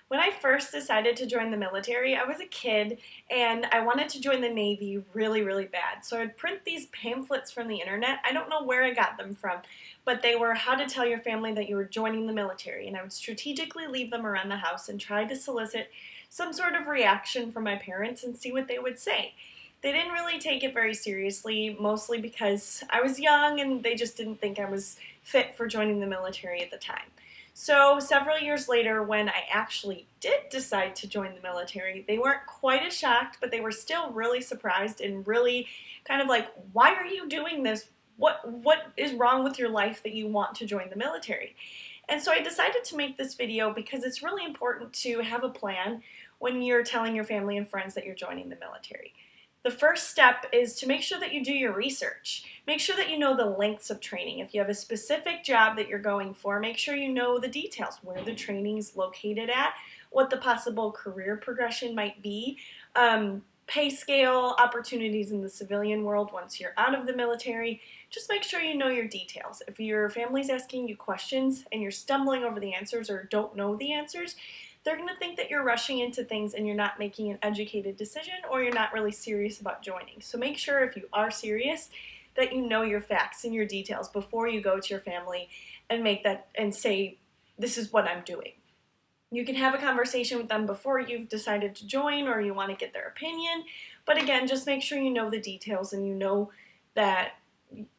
When I first decided to join the military, I was a kid and I wanted to join the Navy really, really bad. So I'd print these pamphlets from the internet. I don't know where I got them from, but they were how to tell your family that you were joining the military. And I would strategically leave them around the house and try to solicit some sort of reaction from my parents and see what they would say. They didn't really take it very seriously, mostly because I was young and they just didn't think I was fit for joining the military at the time. So several years later, when I actually did decide to join the military, they weren't quite as shocked, but they were still really surprised and really kind of like, why are you doing this? What is wrong with your life that you want to join the military? And so I decided to make this video because it's really important to have a plan when you're telling your family and friends that you're joining the military. The first step is to make sure that you do your research. Make sure that you know the lengths of training. If you have a specific job that you're going for, make sure you know the details, where the training is located at, what the possible career progression might be, pay scale, opportunities in the civilian world once you're out of the military. Just make sure you know your details. If your family's asking you questions and you're stumbling over the answers or don't know the answers, they're going to think that you're rushing into things and you're not making an educated decision or you're not really serious about joining. So make sure if you are serious that you know your facts and your details before you go to your family and make that and say, this is what I'm doing. You can have a conversation with them before you've decided to join or you want to get their opinion. But again, just make sure you know the details and you know that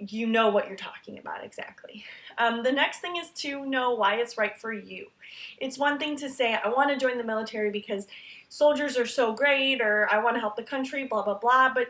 you know what you're talking about exactly. The next thing is to know why it's right for you. It's one thing to say, I want to join the military because soldiers are so great, or I want to help the country, blah, blah, blah, but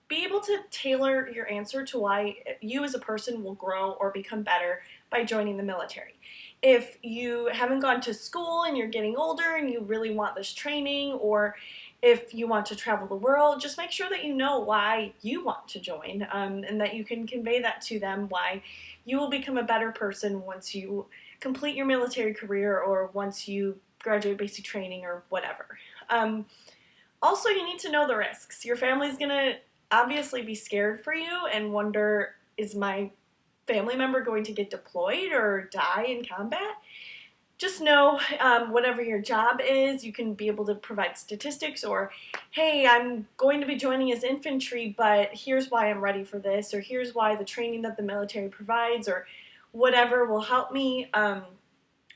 be able to tailor your answer to why you as a person will grow or become better by joining the military. If you haven't gone to school and you're getting older and you really want this training, or if you want to travel the world, just make sure that you know why you want to join, and that you can convey that to them, why you will become a better person once you complete your military career or once you graduate basic training or whatever. Also, you need to know the risks. Your family's going to obviously be scared for you and wonder, is my family member going to get deployed or die in combat? Just know whatever your job is, you can be able to provide statistics or, hey, I'm going to be joining as infantry, but here's why I'm ready for this, or here's why the training that the military provides, or whatever will help me.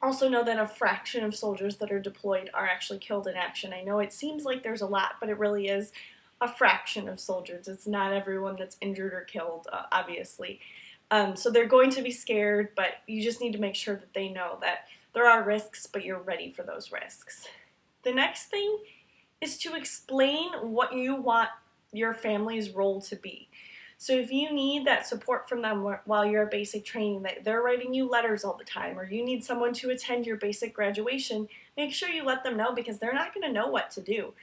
Also know that a fraction of soldiers that are deployed are actually killed in action. I know it seems like there's a lot, but it really is a fraction of soldiers. It's not everyone that's injured or killed, obviously. So they're going to be scared, but you just need to make sure that they know that there are risks, but you're ready for those risks. The next thing is to explain what you want your family's role to be. So if you need that support from them while you're at basic training, that they're writing you letters all the time, or you need someone to attend your basic graduation, make sure you let them know because they're not going to know what to do.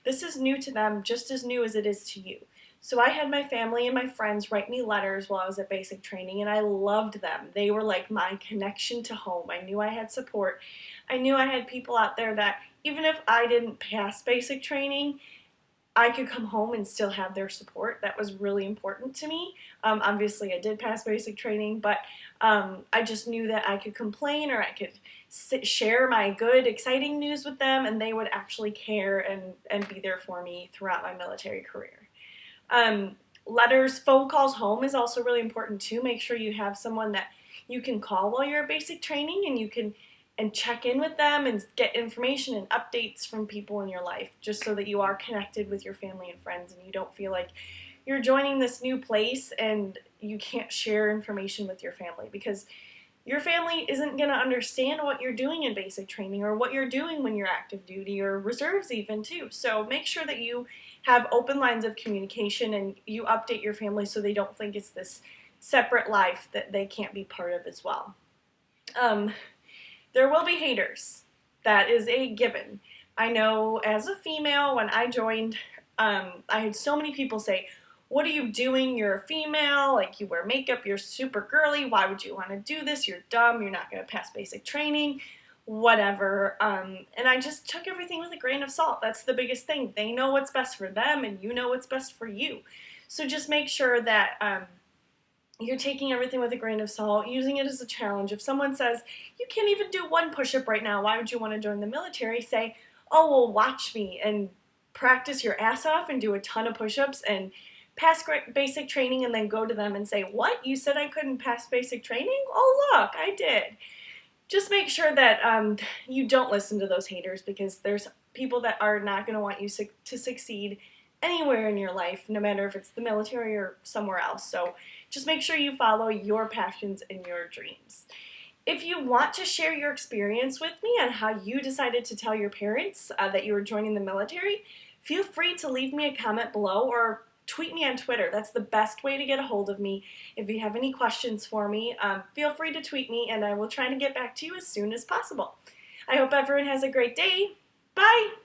This is new to them, just as new as it is to you. So I had my family and my friends write me letters while I was at basic training, and I loved them. They were like my connection to home. I knew I had support. I knew I had people out there that even if I didn't pass basic training, I could come home and still have their support. That was really important to me. Obviously, I did pass basic training, but I just knew that I could complain or I could share my good, exciting news with them, and they would actually care and be there for me throughout my military career. Letters, phone calls home is also really important too. Make sure you have someone that you can call while you're at basic training and you can check in with them and get information and updates from people in your life, just so that you are connected with your family and friends and you don't feel like you're joining this new place and you can't share information with your family, because your family isn't going to understand what you're doing in basic training or what you're doing when you're active duty or reserves even too. So make sure that you have open lines of communication and you update your family so they don't think it's this separate life that they can't be part of as well. There will be haters. That is a given. I know as a female, when I joined, I had so many people say, what are you doing? You're a female, like you wear makeup, you're super girly, why would you want to do this? You're dumb, you're not going to pass basic training, whatever. And I just took everything with a grain of salt. That's the biggest thing. They know what's best for them and you know what's best for you. So just make sure that you're taking everything with a grain of salt, using it as a challenge. If someone says, you can't even do one push-up right now, why would you want to join the military? Say, oh, well, watch me and practice your ass off and do a ton of push-ups and pass basic training, and then go to them and say, what? You said I couldn't pass basic training? Oh, look, I did. Just make sure that you don't listen to those haters, because there's people that are not going to want you to succeed anywhere in your life, no matter if it's the military or somewhere else. So just make sure you follow your passions and your dreams. If you want to share your experience with me on how you decided to tell your parents that you were joining the military, feel free to leave me a comment below or tweet me on Twitter. That's the best way to get a hold of me. If you have any questions for me, feel free to tweet me, and I will try to get back to you as soon as possible. I hope everyone has a great day. Bye!